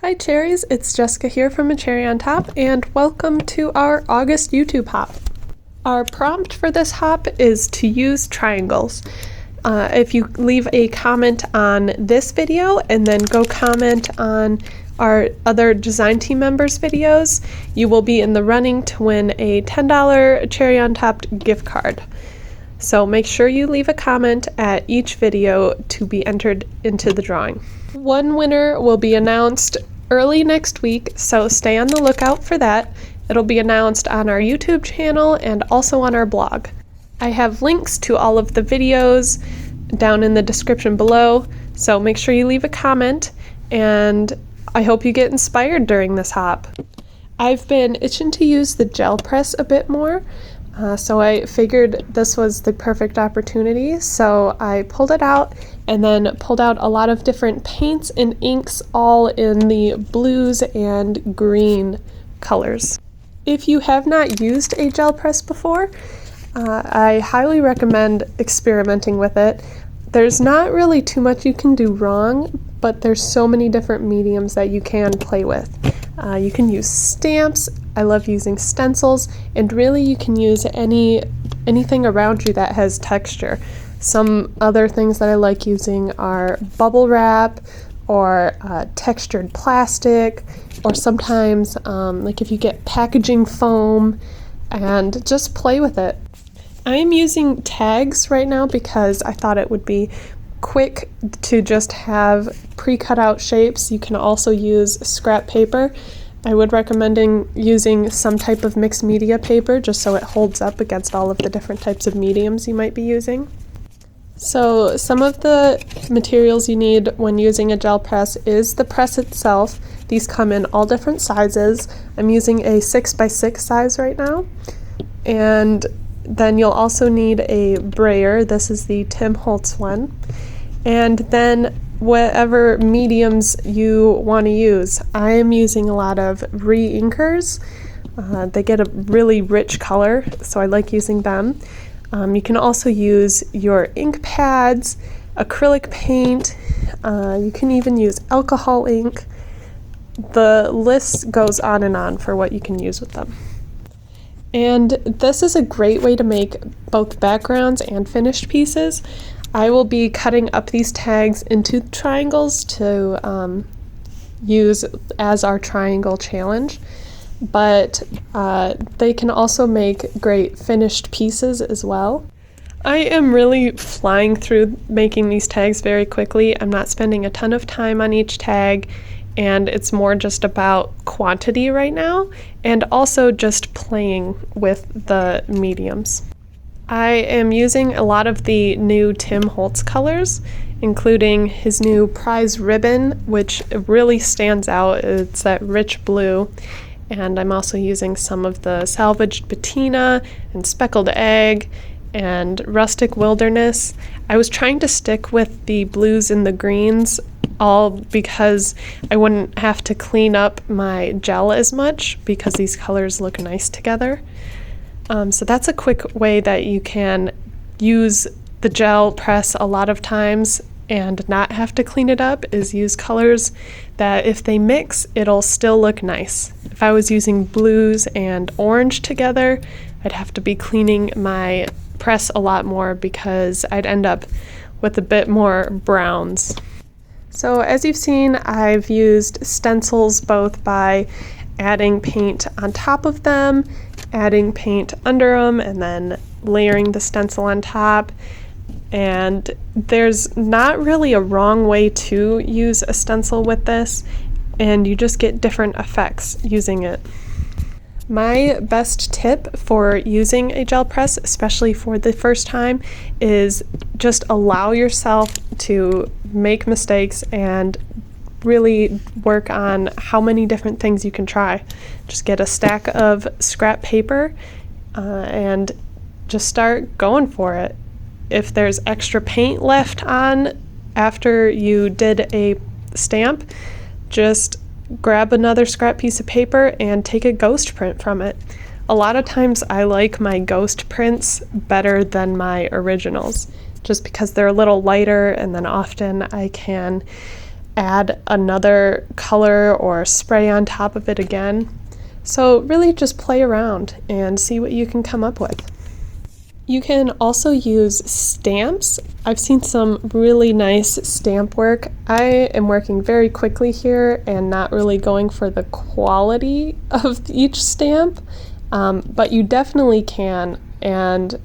Hi cherries, it's Jessica here from A Cherry on Top, and welcome to our August YouTube hop. Our prompt for this hop is to use triangles. If you leave a comment on this video and then go comment on our other design team members' videos, you will be in the running to win a $10 Cherry on Top gift card. So make sure you leave a comment at each video to be entered into the drawing. One winner will be announced early next week, so stay on the lookout for that. It'll be announced on our YouTube channel and also on our blog. I have links to all of the videos down in the description below, so make sure you leave a comment, and I hope you get inspired during this hop. I've been itching to use the gel press a bit more, so I figured this was the perfect opportunity, so I pulled it out and then pulled out a lot of different paints and inks, all in the blues and green colors. If you have not used a gel press before, I highly recommend experimenting with it. There's not really too much you can do wrong, but there's so many different mediums that you can play with. You can use stamps. I love using stencils, and really you can use anything around you that has texture. Some other things that I like using are bubble wrap or textured plastic, or sometimes like if you get packaging foam, and just play with it. I am using tags right now because I thought it would be quick to just have pre-cut out shapes. You can also use scrap paper. I would recommend using some type of mixed media paper just so it holds up against all of the different types of mediums you might be using. So some of the materials you need when using a gel press is the press itself. These come in all different sizes. I'm using a 6x6 size right now. And then you'll also need a brayer. This is the Tim Holtz one. And then whatever mediums you want to use. I am using a lot of re-inkers. They get a really rich color, so I like using them. You can also use your ink pads, acrylic paint, you can even use alcohol ink. The list goes on and on for what you can use with them. And this is a great way to make both backgrounds and finished pieces. I will be cutting up these tags into triangles to use as our triangle challenge, but they can also make great finished pieces as well. I am really flying through making these tags very quickly. I'm not spending a ton of time on each tag, and it's more just about quantity right now, and also just playing with the mediums. I am using a lot of the new Tim Holtz colors, including his new prize ribbon, which really stands out. It's that rich blue. And I'm also using some of the salvaged patina and speckled egg and rustic wilderness. I was trying to stick with the blues and the greens, all because I wouldn't have to clean up my gel as much because these colors look nice together. So that's a quick way that you can use the gel press a lot of times and not have to clean it up, is use colors that if they mix, it'll still look nice. If I was using blues and orange together, I'd have to be cleaning my press a lot more because I'd end up with a bit more browns. So as you've seen, I've used stencils both by adding paint on top of them, adding paint under them, and then layering the stencil on top. And there's not really a wrong way to use a stencil with this, and you just get different effects using it. My best tip for using a gel press, especially for the first time, is just allow yourself to make mistakes and really work on how many different things you can try. Just get a stack of scrap paper and just start going for it. If there's extra paint left on after you did a stamp, just grab another scrap piece of paper and take a ghost print from it. A lot of times I like my ghost prints better than my originals, just because they're a little lighter, and then often I can add another color or spray on top of it again. So really just play around and see what you can come up with. You can also use stamps. I've seen some really nice stamp work. I am working very quickly here and not really going for the quality of each stamp, but you definitely can. And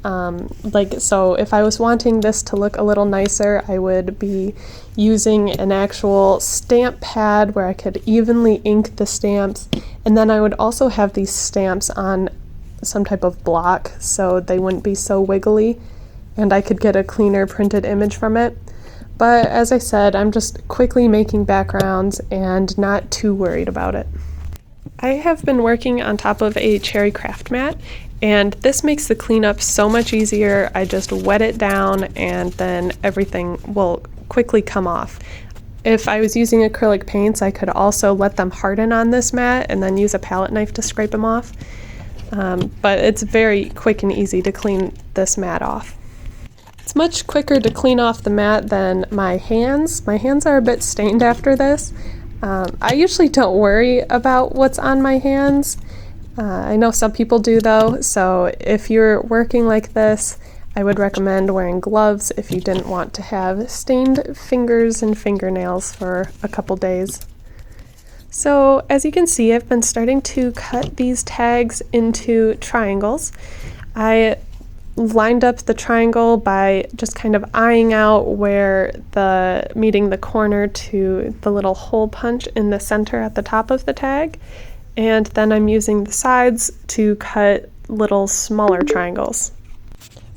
so if I was wanting this to look a little nicer, I would be using an actual stamp pad where I could evenly ink the stamps, and then I would also have these stamps on some type of block so they wouldn't be so wiggly and I could get a cleaner printed image from it. But as I said, I'm just quickly making backgrounds and not too worried about it. I have been working on top of a cherry craft mat, and this makes the cleanup so much easier. I just wet it down and then everything will quickly come off. If I was using acrylic paints, I could also let them harden on this mat and then use a palette knife to scrape them off. But it's very quick and easy to clean this mat off. It's much quicker to clean off the mat than my hands. My hands are a bit stained after this. I usually don't worry about what's on my hands. I know some people do though, so if you're working like this, I would recommend wearing gloves if you didn't want to have stained fingers and fingernails for a couple days. So as you can see, I've been starting to cut these tags into triangles. I lined up the triangle by just kind of eyeing out where meeting the corner to the little hole punch in the center at the top of the tag. And then I'm using the sides to cut little smaller triangles.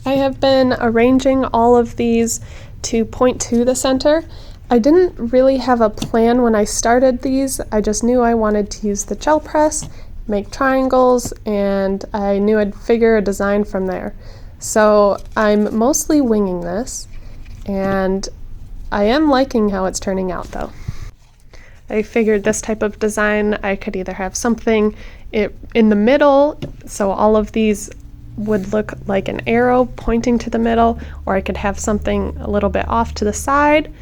I have been arranging all of these to point to the center. I didn't really have a plan when I started these. I just knew I wanted to use the gel press, make triangles, and I knew I'd figure a design from there. So I'm mostly winging this, and I am liking how it's turning out though. I figured this type of design, I could either have something in the middle, so all of these would look like an arrow pointing to the middle, or I could have something a little bit off to the side.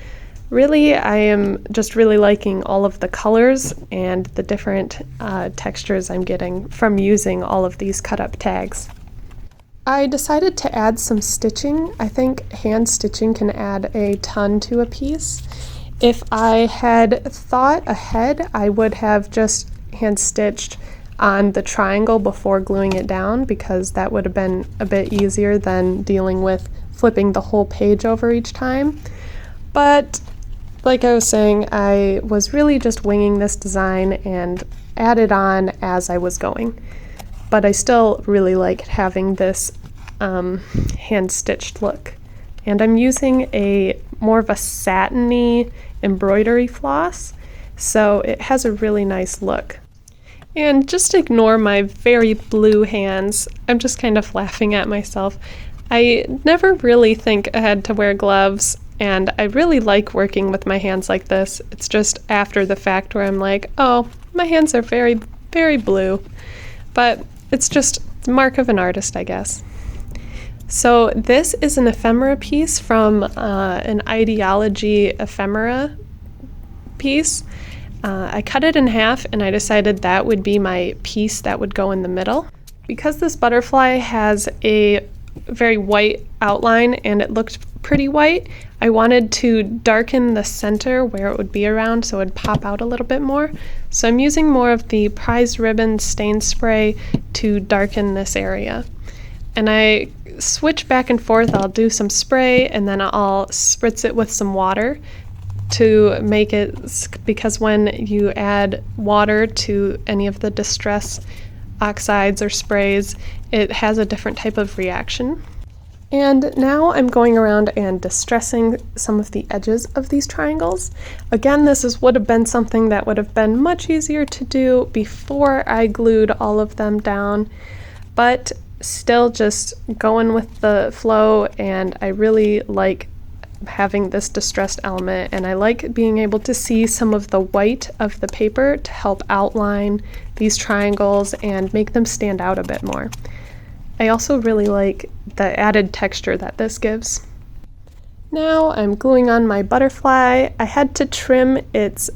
Really, I am just really liking all of the colors and the different textures I'm getting from using all of these cut up tags. I decided to add some stitching. I think hand stitching can add a ton to a piece. If I had thought ahead, I would have just hand stitched on the triangle before gluing it down, because that would have been a bit easier than dealing with flipping the whole page over each time. But like I was saying, I was really just winging this design and added on as I was going. But I still really like having this hand-stitched look. And I'm using more of a satiny embroidery floss, so it has a really nice look. And just ignore my very blue hands. I'm just kind of laughing at myself. I never really think ahead to wear gloves, and I really like working with my hands like this. It's just after the fact where I'm like, oh, my hands are very, very blue. But it's just the mark of an artist, I guess. So this is an ephemera piece from an ideology ephemera piece. I cut it in half and I decided that would be my piece that would go in the middle. Because this butterfly has a very white outline and it looked pretty white, I wanted to darken the center where it would be around so it would pop out a little bit more. So I'm using more of the Prize Ribbon stain spray to darken this area. And I switch back and forth. I'll do some spray and then I'll spritz it with some water to make it, because when you add water to any of the distress oxides or sprays, it has a different type of reaction. And now I'm going around and distressing some of the edges of these triangles. Again, would have been something that would have been much easier to do before I glued all of them down, but still just going with the flow, and I really like having this distressed element, and I like being able to see some of the white of the paper to help outline these triangles and make them stand out a bit more. I also really like the added texture that this gives. Now I'm gluing on my butterfly. I had to trim its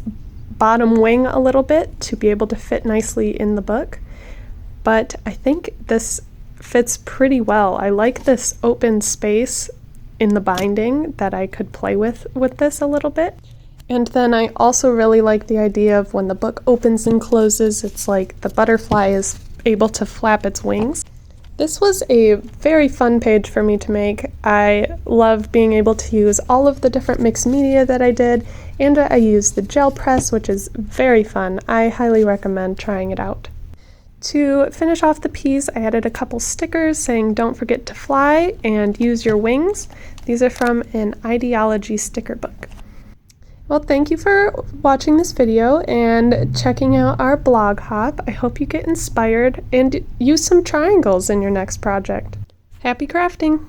bottom wing a little bit to be able to fit nicely in the book, but I think this fits pretty well. I like this open space in the binding that I could play with this a little bit. And then I also really like the idea of when the book opens and closes, it's like the butterfly is able to flap its wings. This was a very fun page for me to make. I love being able to use all of the different mixed media that I did, and I used the gel press, which is very fun. I highly recommend trying it out. To finish off the piece, I added a couple stickers saying "Don't forget to fly" and "Use your wings." These are from an ideology sticker book. Well, thank you for watching this video and checking out our blog hop. I hope you get inspired and use some triangles in your next project. Happy crafting!